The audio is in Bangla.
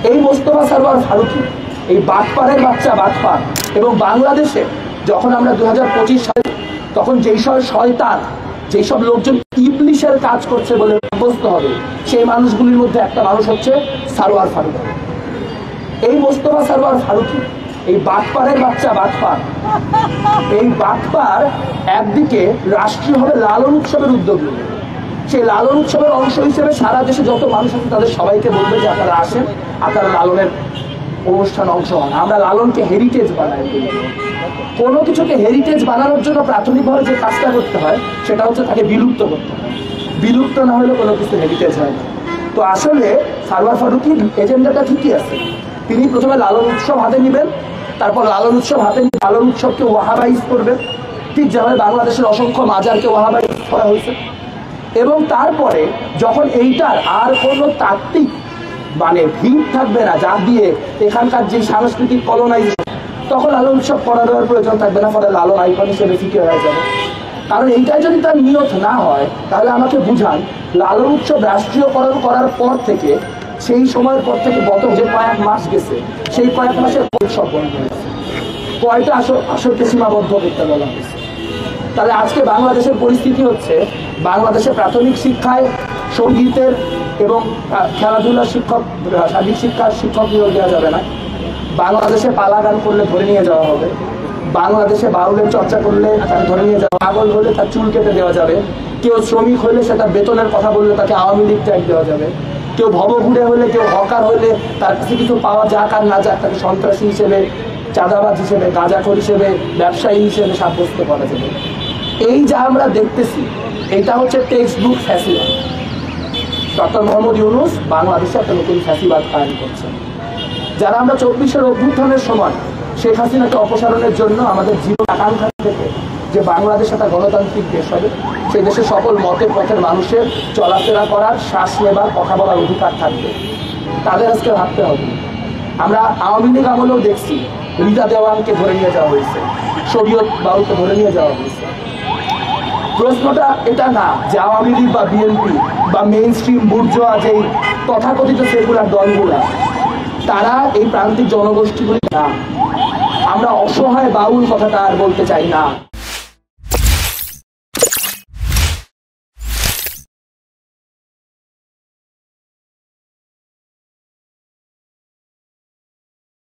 এই মোস্তফা সরওয়ার ফারুকী, এই বাটপাড়ের বাচ্চা বাটপাড়, এবং বাংলাদেশে যখন আমরা 2025 সালে তখন যেসব শয়তান, যেসব লোকজন ইবলিশের কাজ করছে বলে সাব্যস্ত হবে, সেই মানুষগুলির মধ্যে একটা মানুষ হচ্ছে সরওয়ার ফারুক। এই মোস্তফা সরওয়ার ফারুকী, এই বাটপাড়ের বাচ্চা বাটপাড়, এই বাটপাড় একদিকে রাষ্ট্রীয়ভাবে লালন উৎসবের উদ্যোগ নেবে। সেই লালন উৎসবের অংশ হিসেবে সারা দেশে যত মানুষ আছে তাদের সবাইকে বলবে যে আপনারা আসেন, আপনারা লালনের অনুষ্ঠান অংশ হন। আমরা লালনকে হেরিটেজ বানাই। কোনো কিছুকে হেরিটেজ বানানোর জন্য প্রাথমিকভাবে যে কাজটা করতে হয় সেটা হচ্ছে তাকে বিলুপ্ত করতে হয়। বিলুপ্ত না হলে কোনো কিছু হেরিটেজ হয় না। তো আসলে সরওয়ার ফারুকীর এজেন্ডাটা ঠিকই আছে। তিনি প্রথমে লালন উৎসব হাতে নেবেন, তারপর লালন উৎসব হাতে নিয়ে লালন উৎসবকে ওয়াহাবাইজ করবেন, ঠিক যেভাবে বাংলাদেশের অসংখ্য মাজারকে ওয়াহাবাইজ করা হয়েছে। এবং তারপরে যখন এইটার আর কোনো তাত্ত্বিক ভিড় থাকবে না, যা দিয়ে এখানকার যে সাংস্কৃতিক কলোনাইজেশন, তখন লালন উৎসব করা দেওয়ার প্রয়োজন থাকবে না, ফলে লালন আইকন হিসেবে ফিকে হয়ে যাবে। কারণ এইটাই যদি তার নিয়ত না হয় তাহলে আমাকে বুঝান লালন উৎসব রাষ্ট্রীয়করণ করার পর থেকে, সেই সময়ের পর থেকে গত যে কয়েক মাস গেছে, সেই কয়েক মাসের উৎসব বন্ধ হয়েছে, কয়টা আসরকে সীমাবদ্ধ করতে বলা হয়েছে। তাহলে আজকে বাংলাদেশের পরিস্থিতি হচ্ছে, বাংলাদেশের প্রাথমিক শিক্ষায় সঙ্গীতের এবং খেলাধুলার শিক্ষক, শারীরিক শিক্ষার শিক্ষক নিয়োগ দেওয়া যাবে না। বাংলাদেশে পালা গান করলে ধরে নিয়ে যাওয়া হবে। বাংলাদেশে বাউলের চর্চা করলে তাকে ধরে নিয়ে যাওয়া, পাগল হলে তার চুল কেটে দেওয়া যাবে। কেউ শ্রমিক হলে সেটা বেতনের কথা বললে তাকে আওয়ামী লীগ ট্যাগ দেওয়া যাবে। কেউ ভবঘুরে হলে, কেউ হকার হলে, তার কাছে কিছু পাওয়া যাক আর না যাক, তাকে সন্ত্রাসী হিসেবে, চাঁদাবাজ হিসেবে, গাঁজাখোর হিসেবে, ব্যবসায়ী হিসেবে সাব্যস্ত করা যাবে। এই যা আমরা দেখতেছি, এটা হচ্ছে টেক্সট বুক ফ্যাসিবাদ। ডক্টর মোহাম্মদ ইউনূস বাংলাদেশে একটা নতুন ফ্যাসিবাদ কায়েম করছে। যারা আমরা 24-এর অভ্যুত্থানের সময় শেখ হাসিনাকে অপসারণের জন্য আমাদের জীবন আকাঙ্ক্ষা থেকে যে বাংলাদেশ একটা গণতান্ত্রিক দেশ হবে, সেই দেশে সকল মতের পথের মানুষের চলাফেরা করার, শ্বাস নেবার, কথা বলার অধিকার থাকবে, তাদের আজকে ভাবতে হবে। আমরা আওয়ামী লীগ আমলেও দেখছি রিতা দেওয়ানকে ধরে নিয়ে যাওয়া হয়েছে, শরীয়ত বাউলকে ধরে নিয়ে যাওয়া হয়েছে। প্রশ্নটা এটা না যে আওয়ামী লীগ বা বিএনপি বা মেইন স্ট্রিম বুর্জোয়া যেই তথাকথিত সেকুলার দলগুলা, তারা এই প্রান্তিক জনগোষ্ঠীগুলি না। আমরা অসহায় বাউল কথাটা আর বলতে চাই না।